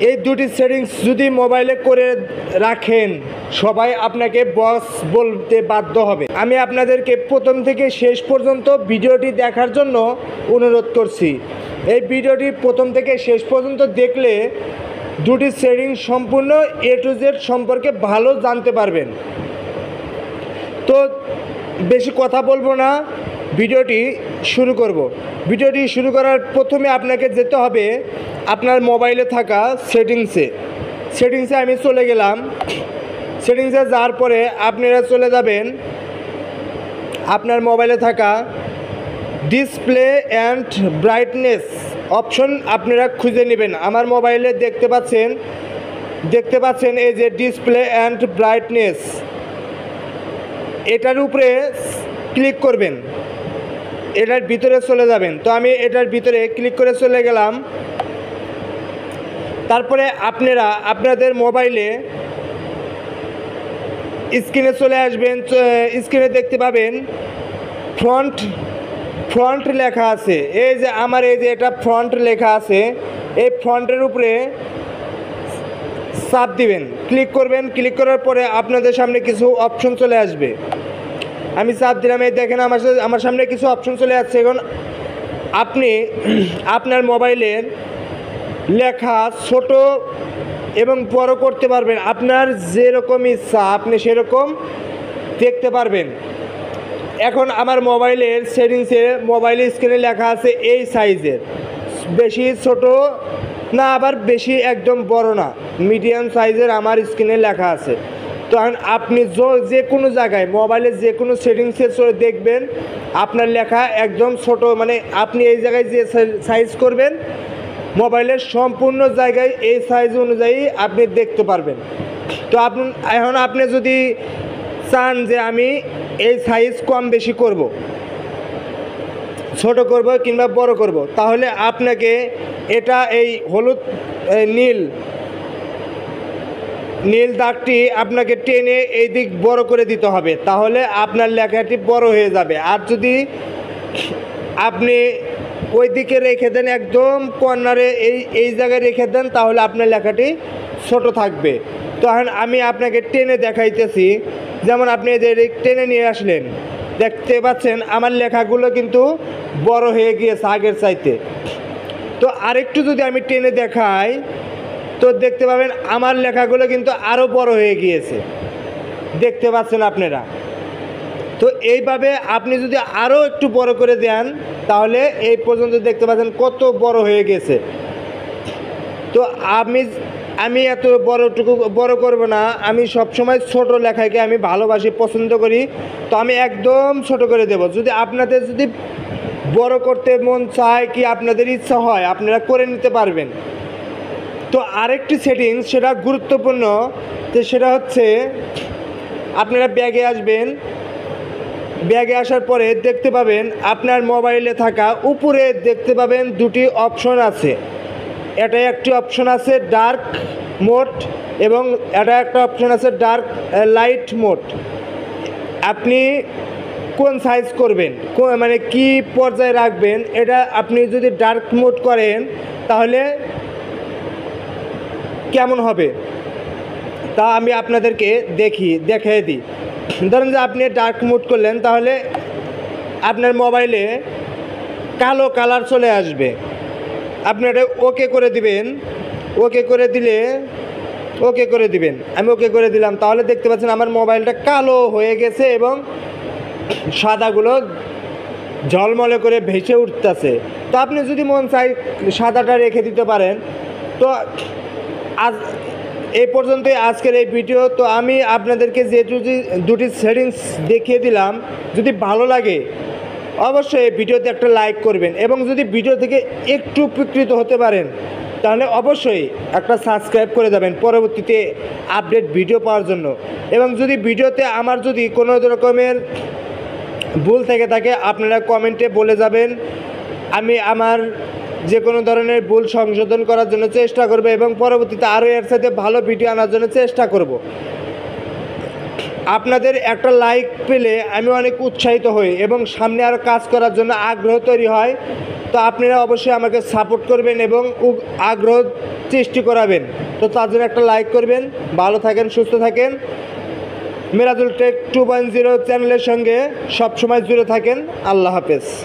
এই দুটি সেটিংস যদি মোবাইলে করে রাখেন সবাই আপনাকে বস বলতে বাধ্য হবে। আমি আপনাদেরকে প্রথম থেকে শেষ পর্যন্ত ভিডিওটি দেখার জন্য অনুরোধ করছি। এই ভিডিওটি প্রথম থেকে শেষ পর্যন্ত দেখলে দুটি সেটিংস সম্পূর্ণ A to Z সম্পর্কে ভালো জানতে পারবেন। তো বেশি কথা বলবো না, ভিডিওটি শুরু করব। ভিডিওটি শুরু করার প্রথমে আপনাকে যেতে হবে আপনার মোবাইলে থাকা সেটিংসে আমি চলে গেলাম। সেটিংসে যাওয়ার পরে আপনারা চলে যাবেন আপনার মোবাইলে থাকা ডিসপ্লে অ্যান্ড ব্রাইটনেস অপশন আপনারা খুঁজে নেবেন। আমার মোবাইলে দেখতে পাচ্ছেন এই যে ডিসপ্লে অ্যান্ড ব্রাইটনেস, এটার উপরে ক্লিক করবেন, এটার ভিতরে চলে যাবেন। তো আমি এটার ভিতরে ক্লিক করে চলে গেলাম। তারপরে আপনারা আপনাদের মোবাইলে স্ক্রিনে চলে আসবেন। স্ক্রিনে দেখতে পাবেন ফ্রন্ট লেখা আছে। এই যে আমার এই যে এটা ফ্রন্ট লেখা আছে, এই ফ্রন্টের উপরে চাপ দিবেন, ক্লিক করবেন। ক্লিক করার পরে আপনাদের সামনে কিছু অপশন চলে আসবে। আমি চাপ দিলাম, এই দেখেন আমার সামনে কিছু অপশন চলে আসছে। এখন আপনি আপনার মোবাইলের লেখা ছোট এবং বড় করতে পারবেন, আপনার যেরকম ইচ্ছা আপনি সেরকম দেখতে পারবেন। এখন আমার মোবাইলের সেটিংসে মোবাইলের স্ক্রিনে লেখা আছে এই সাইজের, বেশি ছোট না আবার বেশি একদম বড় না, মিডিয়াম সাইজের আমার স্ক্রিনে লেখা আছে। তো আপনি যে কোনো জায়গায় মোবাইলের যে কোনো সেটিংসে দেখবেন আপনার লেখা একদম ছোট, মানে আপনি এই জায়গায় যে সাইজ করবেন মোবাইলের সম্পূর্ণ জায়গায় এই সাইজ অনুযায়ী আপনি দেখতে পারবেন। তো এখন আপনি যদি চান যে আমি এই সাইজ কম বেশি করব, ছোট করব কিংবা বড় করব, তাহলে আপনাকে এটা এই হলুদ নীল দাগটি আপনাকে টেনে এই দিক বড় করে দিতে হবে, তাহলে আপনার লেখাটি বড় হয়ে যাবে। আর যদি আপনি ওই দিকে রেখে দেন, একদম কর্নারে এই জায়গায় রেখে দেন, তাহলে আপনার লেখাটি ছোট থাকবে। তো এখন আমি আপনাকে টেনে দেখাইতেছি। যেমন আপনি যে টেনে নিয়ে আসলেন, দেখতে পাচ্ছেন আমার লেখাগুলো কিন্তু বড় হয়ে গিয়েছে আগের চাইতে। তো আরেকটু যদি আমি টেনে দেখাই তো দেখতে পাবেন আমার লেখাগুলো কিন্তু আরও বড় হয়ে গিয়েছে, দেখতে পাচ্ছেন আপনারা। তো এইভাবে আপনি যদি আরও একটু বড় করে দেন তাহলে এই পর্যন্ত দেখতে পাচ্ছেন কত বড় হয়ে গেছে। তো আমি এত বড় করব না, আমি সবসময় ছোট লেখাকে আমি ভালোবাসি, পছন্দ করি। তো আমি একদম ছোট করে দেব। যদি আপনাদের যদি বড় করতে মন চায় কি আপনাদের ইচ্ছা হয় আপনারা করে নিতে পারবেন। তো আরেকটি সেটিংস সেটা গুরুত্বপূর্ণ, তো সেটা হচ্ছে আপনারা ব্যাগে আসবেন। ব্যাগে আসার পরে দেখতে পাবেন আপনার মোবাইলে থাকা উপরে দেখতে পাবেন দুটি অপশন আছে। এটা একটি অপশন আছে ডার্ক মোড এবং এটা একটা অপশন আছে ডার্ক লাইট মোড। আপনি কোন সাইজ করবেন, মানে কি পর্যায়ে রাখবেন, এটা আপনি যদি ডার্ক মোড করেন তাহলে কেমন হবে তা আমি আপনাদেরকে দেখিয়ে দিই। ধরুন যে আপনি ডার্ক মোড করলেন, তাহলে আপনার মোবাইলে কালো কালার চলে আসবে। আপনি এটা ওকে করে দিবেন। ওকে করে দিবেন, আমি ওকে করে দিলাম। তাহলে দেখতে পাচ্ছেন আমার মোবাইলটা কালো হয়ে গেছে এবং সাদাগুলো ঝলমলে করে ভেসে উঠতেছে। তো আপনি যদি মন চাই সাদাটা রেখে দিতে পারেন। তো আজ এই পর্যন্তই আজকের এই ভিডিও। তো আমি আপনাদেরকে যে দুটি সেটিংস দেখিয়ে দিলাম, যদি ভালো লাগে অবশ্যই এই ভিডিওতে একটা লাইক করবেন এবং যদি ভিডিও থেকে একটু উপকৃত হতে পারেন তাহলে অবশ্যই একটা সাবস্ক্রাইব করে যাবেন পরবর্তীতে আপডেট ভিডিও পাওয়ার জন্য। এবং যদি ভিডিওতে আমার যদি কোনো রকমের ভুল থেকে থাকে আপনারা কমেন্টে বলে যাবেন, আমি আমার যে কোনো ধরনের ভুল সংশোধন করার জন্য চেষ্টা করব এবং পরবর্তীতে আরও এর সাথে ভালো ভিডিও আনার জন্য চেষ্টা করব। আপনাদের একটা লাইক পেলে আমি অনেক উৎসাহিত হই এবং সামনে আরও কাজ করার জন্য আগ্রহ তৈরি হয়। তো আপনারা অবশ্যই আমাকে সাপোর্ট করবেন এবং আগ্রহ সৃষ্টি করাবেন। তো তার জন্য একটা লাইক করবেন। ভালো থাকেন, সুস্থ থাকেন। মিরাজুল টেক 2.0 চ্যানেলের সঙ্গে সবসময় জুড়ে থাকেন। আল্লাহ হাফেজ।